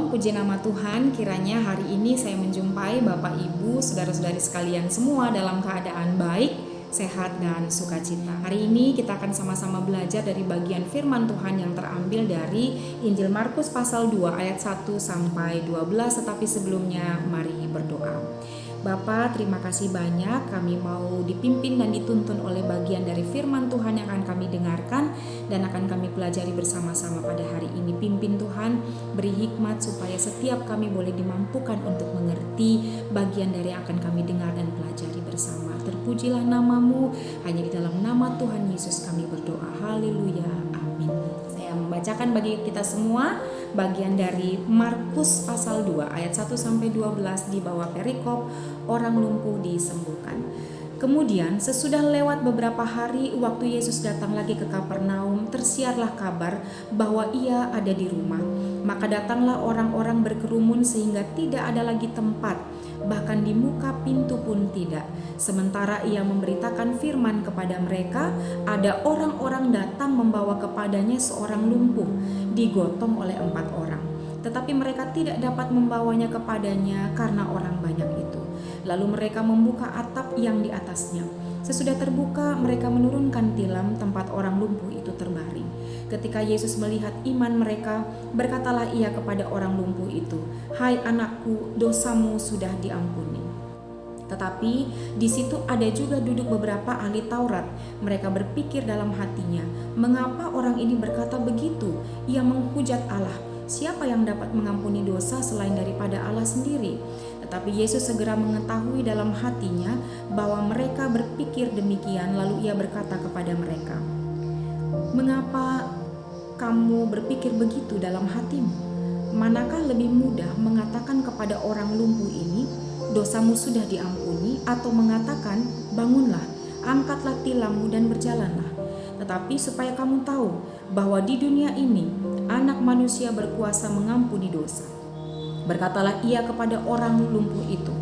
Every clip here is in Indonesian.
Shalom, puji nama Tuhan. Kiranya hari ini saya menjumpai Bapak Ibu, saudara-saudari sekalian semua dalam keadaan baik, sehat, dan sukacita. Hari ini kita akan sama-sama belajar dari bagian firman Tuhan yang terambil dari Injil Markus pasal 2 ayat 1 sampai 12. Tetapi sebelumnya mari berdoa. Bapa, terima kasih banyak, kami mau dipimpin dan dituntun oleh bagian dari firman Tuhan yang akan kami dengarkan dan akan kami pelajari bersama-sama pada hari ini. Pimpin Tuhan, beri hikmat supaya setiap kami boleh dimampukan untuk mengerti bagian dari yang akan kami dengar dan pelajari bersama. Terpujilah namamu, hanya di dalam nama Tuhan Yesus kami berdoa. Haleluya, amin. Saya membacakan bagi kita semua bagian dari Markus pasal 2 ayat 1 sampai 12 di bawah perikop orang lumpuh disembuhkan. Kemudian sesudah lewat beberapa hari, waktu Yesus datang lagi ke Kapernaum, tersiarlah kabar bahwa ia ada di rumah. Maka datanglah orang-orang berkerumun sehingga tidak ada lagi tempat, bahkan di muka pintu pun tidak. Sementara ia memberitakan firman kepada mereka, ada orang-orang datang membawa kepadanya seorang lumpuh, digotong oleh 4 orang. Tetapi mereka tidak dapat membawanya kepadanya karena orang banyak itu. Lalu mereka membuka atap yang di atasnya. Sesudah terbuka, mereka menurunkan tilam tempat orang lumpuh itu terbaring. Ketika Yesus melihat iman mereka, berkatalah ia kepada orang lumpuh itu, "Hai anakku, dosamu sudah diampuni." Tetapi di situ ada juga duduk beberapa ahli Taurat. Mereka berpikir dalam hatinya, "Mengapa orang ini berkata begitu? Ia menghujat Allah. Siapa yang dapat mengampuni dosa selain daripada Allah sendiri?" Tetapi Yesus segera mengetahui dalam hatinya bahwa mereka berpikir demikian, lalu ia berkata kepada mereka, "Mengapa kamu berpikir begitu dalam hatimu? Manakah lebih mudah mengatakan kepada orang lumpuh ini, dosamu sudah diampuni, atau mengatakan, bangunlah, angkatlah tilammu dan berjalanlah? Tetapi supaya kamu tahu bahwa di dunia ini Anak Manusia berkuasa mengampuni dosa." Berkatalah ia kepada orang lumpuh itu,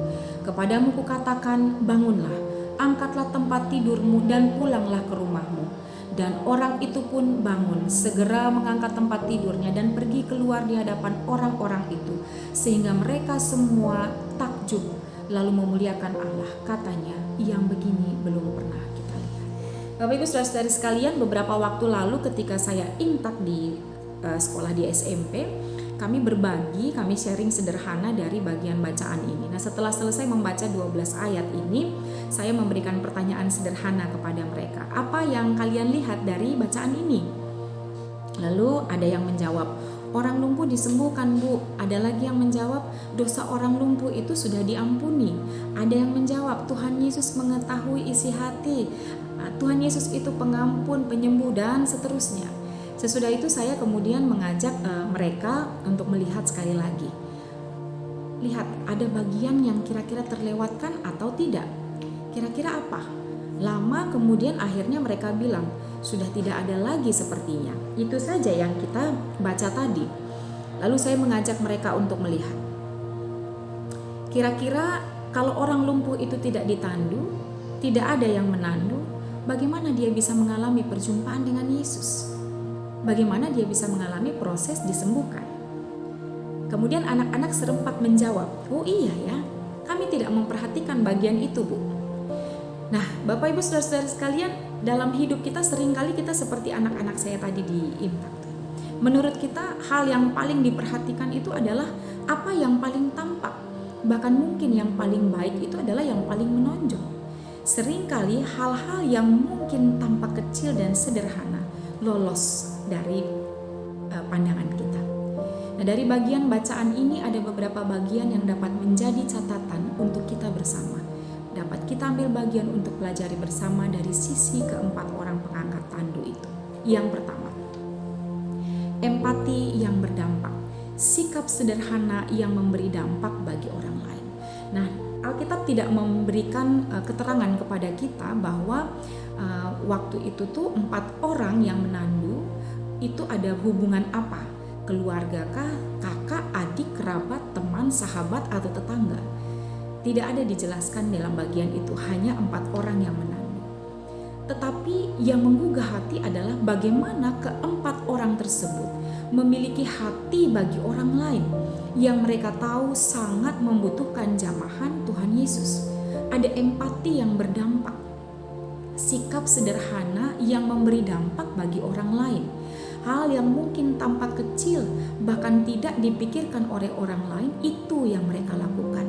"Kepadamu kukatakan, bangunlah, angkatlah tempat tidurmu dan pulanglah ke rumahmu." Dan orang itu pun bangun, segera mengangkat tempat tidurnya dan pergi keluar di hadapan orang-orang itu, sehingga mereka semua takjub lalu memuliakan Allah. Katanya, "Yang begini belum pernah kita lihat." Bapak Ibu saudara-saudari sekalian, beberapa waktu lalu ketika saya intak di sekolah di SMP, kami berbagi, kami sharing sederhana dari bagian bacaan ini. Nah, setelah selesai membaca 12 ayat ini, saya memberikan pertanyaan sederhana kepada mereka. "Apa yang kalian lihat dari bacaan ini?" Lalu ada yang menjawab, "Orang lumpuh disembuhkan, Bu." Ada lagi yang menjawab, "Dosa orang lumpuh itu sudah diampuni." Ada yang menjawab, "Tuhan Yesus mengetahui isi hati. Tuhan Yesus itu pengampun, penyembuh, dan seterusnya." Sesudah itu saya kemudian mengajak mereka untuk melihat sekali lagi. Lihat, ada bagian yang kira-kira terlewatkan atau tidak? Kira-kira apa? Lama kemudian akhirnya mereka bilang, "Sudah tidak ada lagi sepertinya." Itu saja yang kita baca tadi. Lalu saya mengajak mereka untuk melihat. Kira-kira kalau orang lumpuh itu tidak ditandu, tidak ada yang menandu, bagaimana dia bisa mengalami perjumpaan dengan Yesus? Bagaimana dia bisa mengalami proses disembuhkan? Kemudian anak-anak serempak menjawab, "Oh iya ya, kami tidak memperhatikan bagian itu, Bu." Nah, Bapak Ibu saudara-saudara sekalian, dalam hidup kita seringkali kita seperti anak-anak saya tadi di Imtak. Menurut kita hal yang paling diperhatikan itu adalah apa yang paling tampak. Bahkan mungkin yang paling baik itu adalah yang paling menonjol. Seringkali hal-hal yang mungkin tampak kecil dan sederhana lolos dari pandangan kita. Nah, dari bagian bacaan ini ada beberapa bagian yang dapat menjadi catatan untuk kita bersama. Dapat kita ambil bagian untuk pelajari bersama dari sisi keempat orang pengangkat tandu itu. Yang pertama, empati yang berdampak, sikap sederhana yang memberi dampak bagi orang lain. Nah, Alkitab tidak memberikan keterangan kepada kita bahwa waktu itu tuh 4 orang yang menandu itu ada hubungan apa? Keluargakah, kakak, adik, kerabat, teman, sahabat, atau tetangga? Tidak ada dijelaskan dalam bagian itu, hanya 4 orang yang menandu. Tetapi yang menggugah hati adalah bagaimana keempat orang tersebut memiliki hati bagi orang lain, yang mereka tahu sangat membutuhkan jamahan Tuhan Yesus. Ada empati yang berdampak, sikap sederhana yang memberi dampak bagi orang lain. Hal yang mungkin tampak kecil, bahkan tidak dipikirkan oleh orang lain, itu yang mereka lakukan.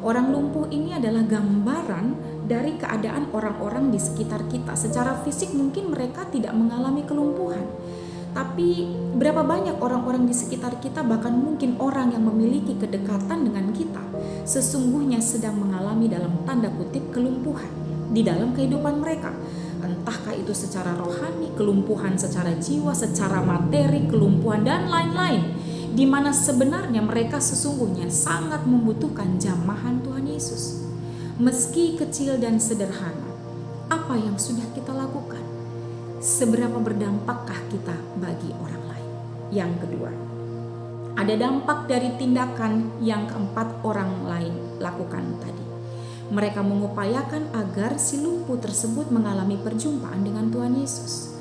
Orang lumpuh ini adalah gambaran dari keadaan orang-orang di sekitar kita. Secara fisik mungkin mereka tidak mengalami kelumpuhan, tapi berapa banyak orang-orang di sekitar kita, bahkan mungkin orang yang memiliki kedekatan dengan kita, sesungguhnya sedang mengalami dalam tanda kutip kelumpuhan di dalam kehidupan mereka. Entahkah itu secara rohani, kelumpuhan secara jiwa, secara materi, kelumpuhan dan lain-lain, di mana sebenarnya mereka sesungguhnya sangat membutuhkan jamahan Tuhan Yesus. Meski kecil dan sederhana, apa yang sudah kita lakukan? Seberapa berdampakkah kita bagi orang lain? Yang kedua, ada dampak dari tindakan yang keempat orang lain lakukan tadi. Mereka mengupayakan agar si lumpuh tersebut mengalami perjumpaan dengan Tuhan Yesus.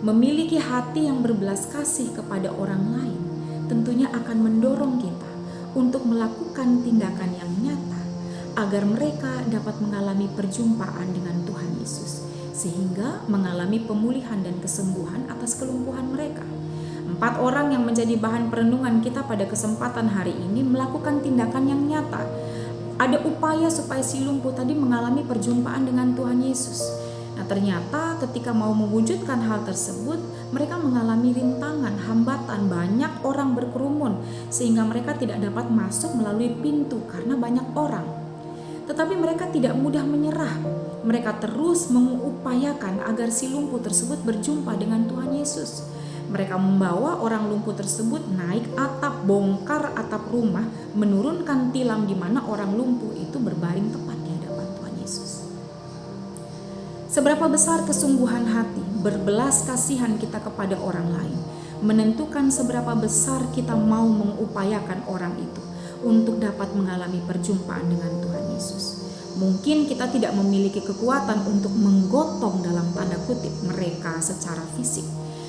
Memiliki hati yang berbelas kasih kepada orang lain tentunya akan mendorong kita untuk melakukan tindakan yang nyata agar mereka dapat mengalami perjumpaan dengan Tuhan Yesus, sehingga mengalami pemulihan dan kesembuhan atas kelumpuhan mereka. 4 orang yang menjadi bahan perenungan kita pada kesempatan hari ini melakukan tindakan yang nyata. Ada upaya supaya si lumpuh tadi mengalami perjumpaan dengan Tuhan Yesus. Nah, ternyata ketika mau mewujudkan hal tersebut, mereka mengalami rintangan, hambatan, banyak orang berkerumun sehingga mereka tidak dapat masuk melalui pintu karena banyak orang. Tetapi mereka tidak mudah menyerah. Mereka terus mengupayakan agar si lumpuh tersebut berjumpa dengan Tuhan Yesus. Mereka membawa orang lumpuh tersebut naik atap, bongkar atap rumah, menurunkan tilam di mana orang lumpuh itu berbaring tepat di hadapan Tuhan Yesus. Seberapa besar kesungguhan hati, berbelas kasihan kita kepada orang lain, menentukan seberapa besar kita mau mengupayakan orang itu untuk dapat mengalami perjumpaan dengan Tuhan Yesus. Mungkin kita tidak memiliki kekuatan untuk menggotong dalam tanda kutip mereka secara fisik,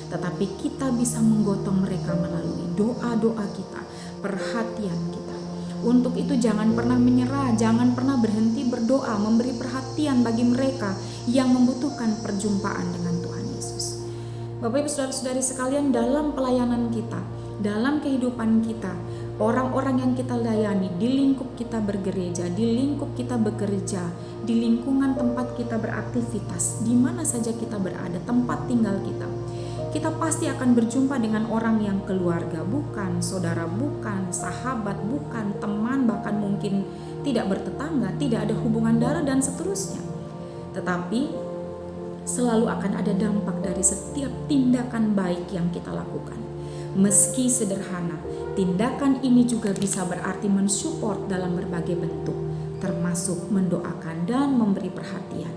tetapi kita bisa menggotong mereka melalui doa-doa kita, perhatian kita. Untuk itu jangan pernah menyerah, jangan pernah berhenti berdoa, memberi perhatian bagi mereka yang membutuhkan perjumpaan dengan Tuhan Yesus. Bapak Ibu Saudara-saudari sekalian, dalam pelayanan kita, dalam kehidupan kita, orang-orang yang kita layani, di lingkup kita bergereja, di lingkup kita bekerja, di lingkungan tempat kita beraktivitas, di mana saja kita berada, tempat tinggal kita pasti akan berjumpa dengan orang yang keluarga bukan, saudara bukan, sahabat bukan, teman bahkan mungkin tidak bertetangga, tidak ada hubungan darah dan seterusnya. Tetapi selalu akan ada dampak dari setiap tindakan baik yang kita lakukan. Meski sederhana, tindakan ini juga bisa berarti mensupport dalam berbagai bentuk, termasuk mendoakan dan memberi perhatian.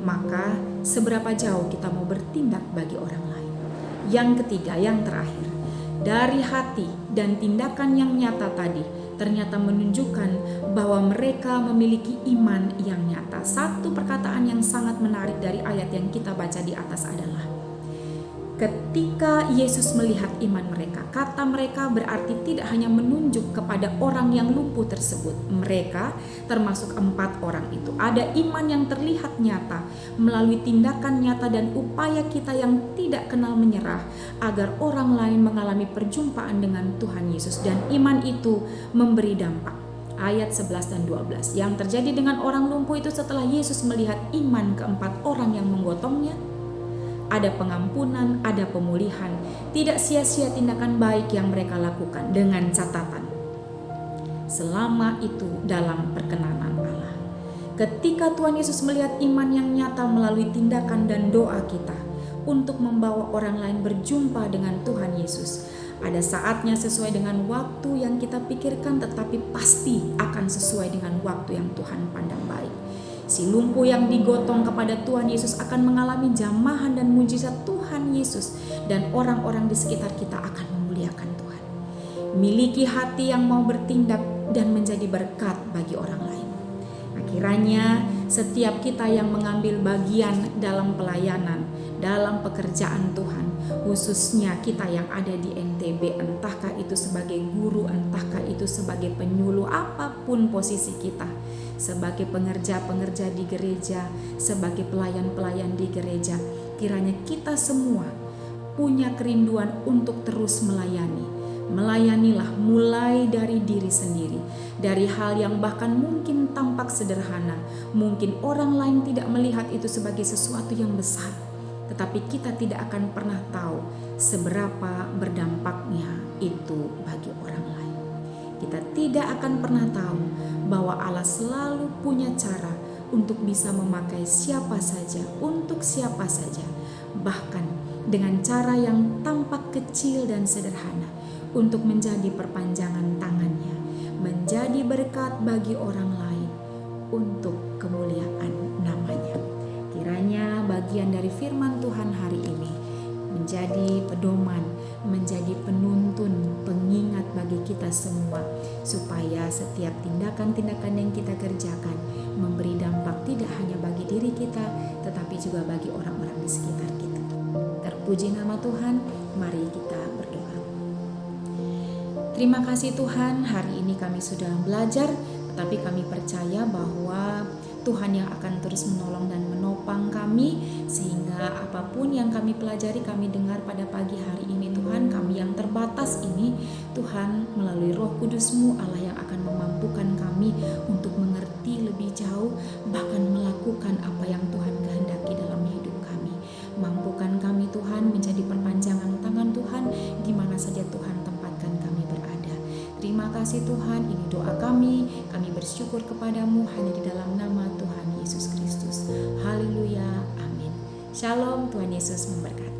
Maka seberapa jauh kita mau bertindak bagi orang lain? Yang ketiga, yang terakhir, dari hati dan tindakan yang nyata tadi ternyata menunjukkan bahwa mereka memiliki iman yang nyata. Satu perkataan yang sangat menarik dari ayat yang kita baca di atas adalah ketika Yesus melihat iman mereka, kata mereka berarti tidak hanya menunjuk kepada orang yang lumpuh tersebut. Mereka termasuk 4 orang itu ada iman yang terlihat nyata melalui tindakan nyata dan upaya kita yang tidak kenal menyerah agar orang lain mengalami perjumpaan dengan Tuhan Yesus, dan iman itu memberi dampak. Ayat 11 dan 12 yang terjadi dengan orang lumpuh itu setelah Yesus melihat iman ke-4 orang yang menggotongnya, ada pengampunan, ada pemulihan. Tidak sia-sia tindakan baik yang mereka lakukan, dengan catatan selama itu dalam perkenanan Allah. Ketika Tuhan Yesus melihat iman yang nyata melalui tindakan dan doa kita untuk membawa orang lain berjumpa dengan Tuhan Yesus, ada saatnya sesuai dengan waktu yang kita pikirkan, tetapi pasti akan sesuai dengan waktu yang Tuhan pandang baik. Si lumpuh yang digotong kepada Tuhan Yesus akan mengalami jamahan dan mujizat Tuhan Yesus, dan orang-orang di sekitar kita akan memuliakan Tuhan. Miliki hati yang mau bertindak dan menjadi berkat bagi orang lain. Kiranya setiap kita yang mengambil bagian dalam pelayanan, dalam pekerjaan Tuhan, khususnya kita yang ada di NTB, entahkah itu sebagai guru, entahkah itu sebagai penyuluh, apapun posisi kita, sebagai pengerja-pengerja di gereja, sebagai pelayan-pelayan di gereja, kiranya kita semua punya kerinduan untuk terus melayani. Melayanilah mulai dari diri sendiri, dari hal yang bahkan mungkin tampak sederhana, mungkin orang lain tidak melihat itu sebagai sesuatu yang besar, tetapi kita tidak akan pernah tahu seberapa berdampaknya itu bagi orang lain. Kita tidak akan pernah tahu bahwa Allah selalu punya cara untuk bisa memakai siapa saja, untuk siapa saja, bahkan dengan cara yang tampak kecil dan sederhana, untuk menjadi perpanjangan tangannya, menjadi berkat bagi orang lain untuk kemuliaan namanya. Kiranya bagian dari firman Tuhan hari ini menjadi pedoman, menjadi penuntun, pengingat bagi kita semua, supaya setiap tindakan-tindakan yang kita kerjakan memberi dampak tidak hanya bagi diri kita, tetapi juga bagi orang-orang di sekitar kita. Terpuji nama Tuhan, mari kita berdoa. Terima kasih Tuhan, hari ini kami sudah belajar, tetapi kami percaya bahwa Tuhan yang akan terus menolong dan menopang kami, sehingga apapun yang kami pelajari, kami dengar pada pagi hari ini Tuhan, kami yang terbatas ini, Tuhan melalui Roh Kudus-Mu Allah yang akan memampukan kami untuk mengerti lebih jauh, bahkan melakukan apa yang Tuhan kehendaki dalam hidup kami. Mampukan kami Tuhan menjadi perpanjangan tangan Tuhan di mana saja Tuhan tempatkan kami berada. Terima kasih Tuhan, ini doa kami bersyukur kepadamu hanya di dalam nama Tuhan Yesus Kristus. Haleluya, amin. Shalom, Tuhan Yesus memberkati.